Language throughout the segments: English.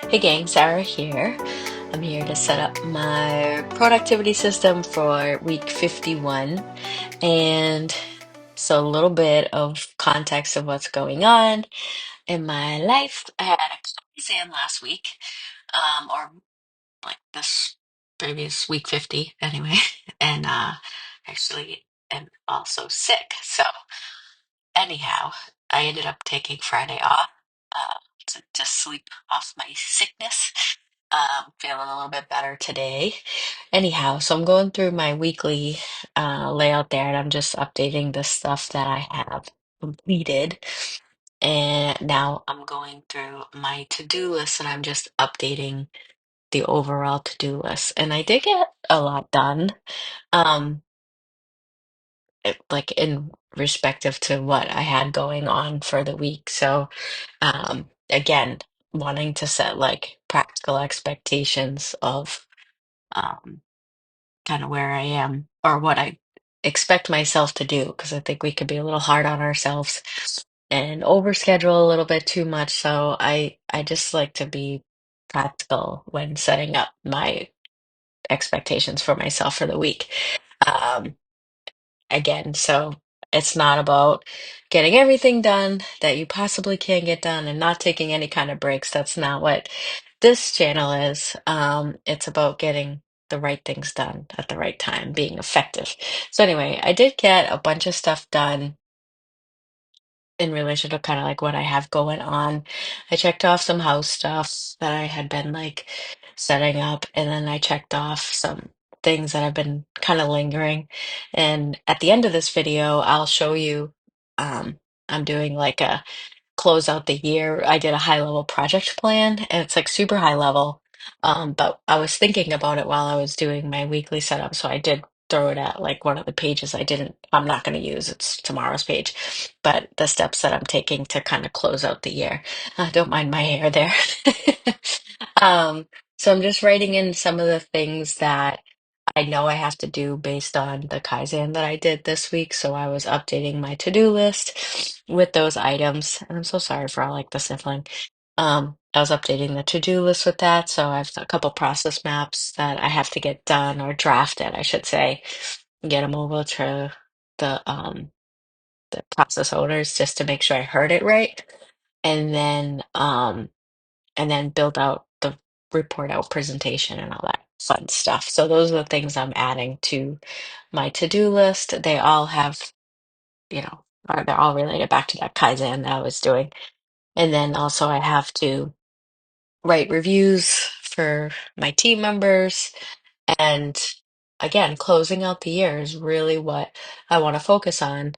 Hey gang, Sarah here. I'm here to set up my productivity system for week 51. And so, a little bit of context of what's going on in my life. I had a exam last week, or like this previous week 50 anyway, and actually am also sick. So, anyhow, I ended up taking Friday off to just sleep off my sickness. Feeling a little bit better today. Anyhow, so I'm going through my weekly layout there, and I'm just updating the stuff that I have completed. And now I'm going through my to-do list, and I'm just updating the overall to-do list. And I did get a lot done. Um, like in respective to what I had going on for the week. So, again, wanting to set like practical expectations of um, kind of where I am or what I expect myself to do, because I think we could be a little hard on ourselves and overschedule a little bit too much. So I just like to be practical when setting up my expectations for myself for the week. Um, again. So it's not about getting everything done that you possibly can get done and not taking any kind of breaks. That's not what this channel is. It's about getting the right things done at the right time, being effective. So anyway, I did get a bunch of stuff done in relation to kind of like what I have going on. I checked off some house stuff that I had been like setting up, and then I checked off some things that have been kind of lingering. And at the end of this video, I'll show you I'm doing like a close out the year. I did a high level project plan, and it's like super high level. But I was thinking about it while I was doing my weekly setup, so I did throw it at like one of the pages I'm not going to use. It's tomorrow's page, but the steps that I'm taking to kind of close out the year. Don't mind my hair there. Um, so I'm just writing in some of the things that I know I have to do based on the Kaizen that I did this week. So I was updating my to-do list with those items. And I'm so sorry for all like the sniffling. I was updating the to-do list with that. So I've a couple process maps that I have to get done or drafted, I should say, get them over to the process owners just to make sure I heard it right. And then build out the report out presentation and all that fun stuff. So those are the things I'm adding to my to-do list. They all have, or they're all related back to that Kaizen that I was doing. And then also I have to write reviews for my team members. And again, closing out the year is really what I want to focus on,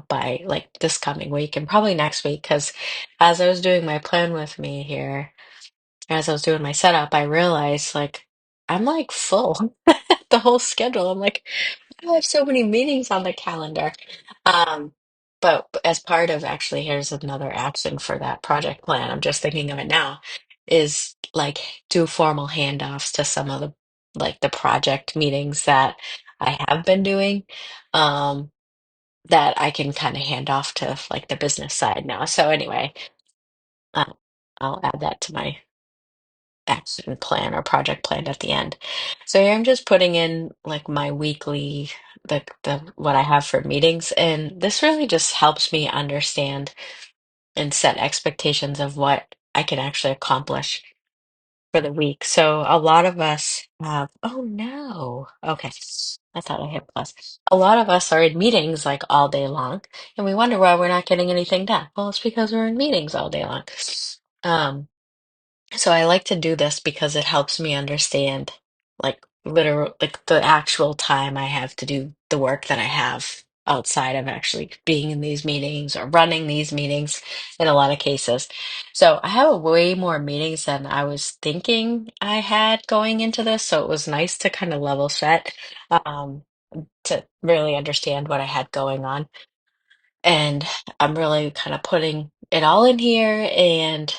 by like this coming week and probably next week. Because as I was doing my plan with me here, as I was doing my setup, I realized like I'm like full the whole schedule. I'm like, I have so many meetings on the calendar. Um, but as part of actually, here's another action for that project plan. I'm just thinking of it now, is like do formal handoffs to some of the project meetings that I have been doing. Um, that I can kind of hand off to like the business side now. So anyway, uh, I'll add that to my action plan or project plan at the end. So here I'm just putting in like my weekly the what I have for meetings, and this really just helps me understand and set expectations of what I can actually accomplish for the week. So a lot of us have, oh no. Okay. I thought I hit plus. A lot of us are in meetings like all day long, and we wonder why we're not getting anything done. Well, it's because we're in meetings all day long. Um, so I like to do this because it helps me understand like literal like the actual time I have to do the work that I have outside of actually being in these meetings or running these meetings in a lot of cases. So I have way more meetings than I was thinking I had going into this. So it was nice to kind of level set, um, to really understand what I had going on. And I'm really kind of putting it all in here, and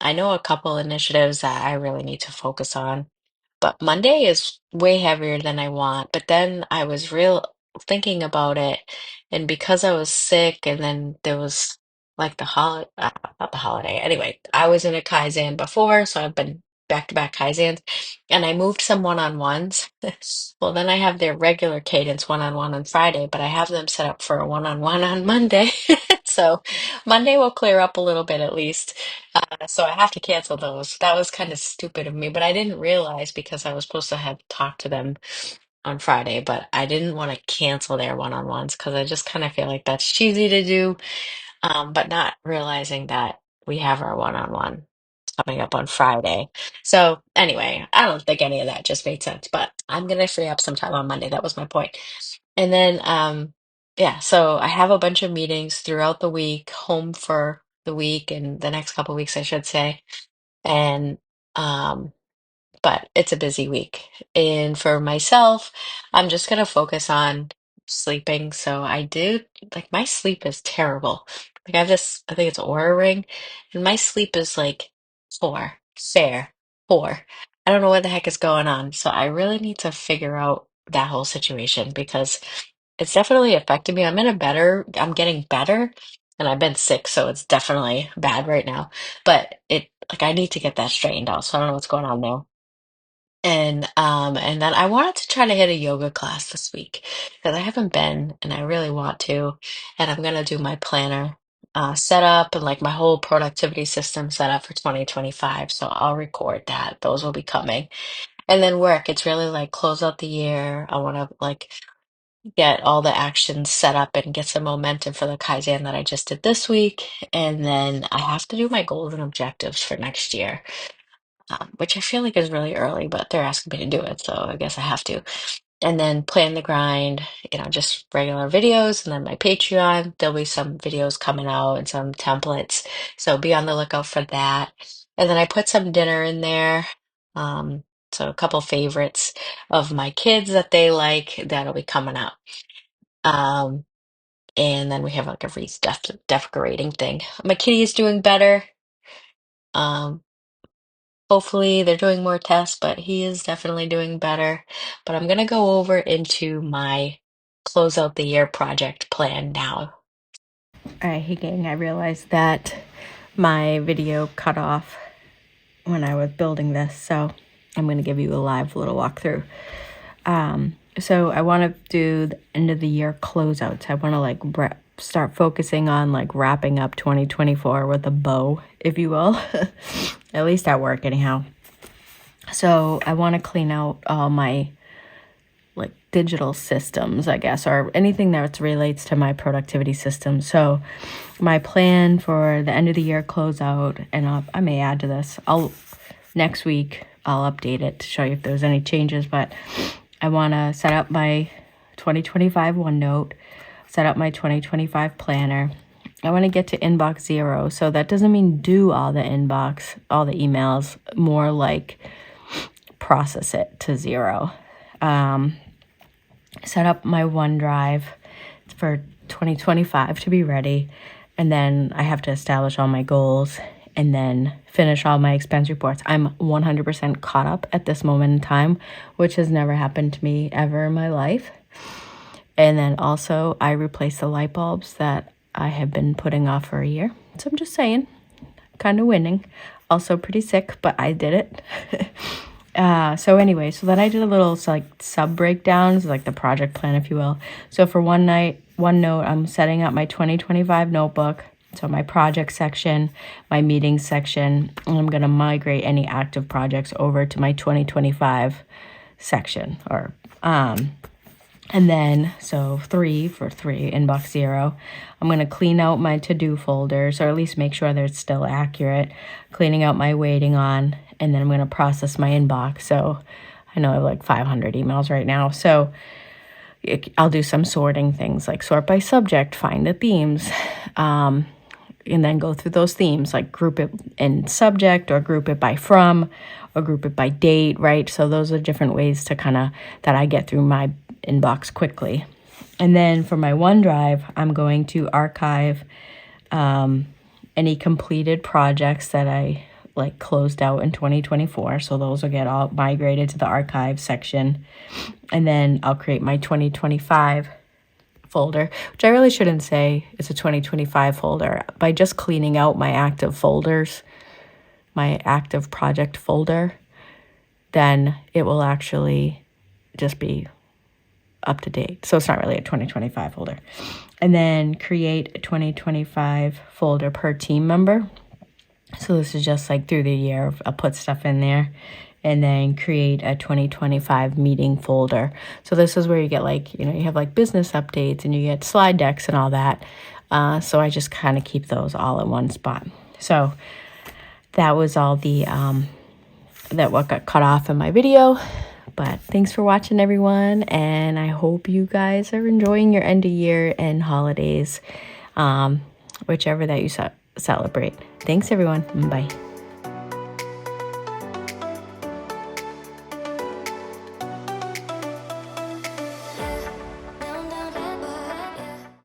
I know a couple initiatives that I really need to focus on, but Monday is way heavier than I want. But then I was real thinking about it, and because I was sick, and then there was like the holiday, not the holiday. Anyway, I was in a Kaizen before, so I've been back-to-back Kaizens, and I moved some one-on-ones. Well, then I have their regular cadence one-on-one on Friday, but I have them set up for a one-on-one on Monday. So Monday will clear up a little bit at least. So I have to cancel those. That was kind of stupid of me, but I didn't realize because I was supposed to have talked to them on Friday, but I didn't want to cancel their one-on-ones because I just kind of feel like that's cheesy to do, but not realizing that we have our one-on-one coming up on Friday. So anyway, I don't think any of that just made sense, but I'm gonna free up some time on Monday. That was my point. And then yeah, so I have a bunch of meetings throughout the week, home for the week and the next couple weeks, I should say. And um but it's a busy week. And for myself, I'm just gonna focus on sleeping. So I do like my sleep is terrible. Like I have this, I think it's Aura Ring, and my sleep is like four, fair, four. I don't know what the heck is going on. So I really need to figure out that whole situation because it's definitely affected me. I'm getting better, and I've been sick, so it's definitely bad right now. But like I need to get that straightened out. So I don't know what's going on there. And then I wanted to try to hit a yoga class this week because I haven't been and I really want to. And I'm gonna do my planner set up and like my whole productivity system set up for 2025. So I'll record that. Those will be coming. And then work. It's really like close out the year. I want to like get all the actions set up and get some momentum for the Kaizen that I just did this week. And then I have to do my goals and objectives for next year, which I feel like is really early, but they're asking me to do it, so I guess I have to. And then plan the grind, just regular videos, and then my Patreon. There'll be some videos coming out and some templates, so be on the lookout for that. And then I put some dinner in there. Um, so a couple favorites of my kids that they like that'll be coming up. Um, and then we have like a wreath decorating thing. My kitty is doing better. Um, Hopefully, they're doing more tests, but he is definitely doing better. But I'm gonna go over into my close out the year project plan now. All right, hey gang, I realized that my video cut off when I was building this, so I'm gonna give you a live little walkthrough. So I want to do the end of the year closeouts. I want to like start focusing on like wrapping up 2024 with a bow, if you will, at least at work anyhow. So I want to clean out all my like digital systems, I guess, or anything that relates to my productivity system. So my plan for the end of the year closeout, and I may add to this, next week I'll update it to show you if there's any changes, but I want to set up my 2025 OneNote, set up my 2025 planner. I want to get to inbox zero. So that doesn't mean do all the emails, more like process it to zero. Set up my OneDrive for 2025 to be ready. And then I have to establish all my goals and then finish all my expense reports. I'm 100% caught up at this moment in time, which has never happened to me ever in my life. And then also I replaced the light bulbs that I have been putting off for a year. So I'm just saying, kind of winning. Also pretty sick, but I did it. So then I did a little like sub breakdowns, like the project plan, if you will. So for OneNote, I'm setting up my 2025 notebook. So my project section, my meetings section, and I'm going to migrate any active projects over to my 2025 section and then, so 3 for 3, inbox 0. I'm going to clean out my to-do folders, or at least make sure they're still accurate. Cleaning out my waiting on, and then I'm going to process my inbox. So I know I have like 500 emails right now. So I'll do some sorting things, like sort by subject, find the themes, and then go through those themes, like group it in subject, or group it by from, or group it by date, right? So those are different ways to that I get through my inbox quickly. And then for my OneDrive, I'm going to archive any completed projects that I like closed out in 2024. So those will get all migrated to the archive section. And then I'll create my 2025 folder, which I really shouldn't say it's a 2025 folder. By just cleaning out my active folders, my active project folder, then it will actually just be up to date. So it's not really a 2025 folder. And then create a 2025 folder per team member. So this is just like through the year, I'll put stuff in there. And then create a 2025 meeting folder. So this is where you get like, you have like business updates and you get slide decks and all that. So I just kind of keep those all in one spot. So that was all the, what got cut off in my video. But thanks for watching, everyone. And I hope you guys are enjoying your end of year and holidays, whichever that you celebrate. Thanks, everyone. Bye.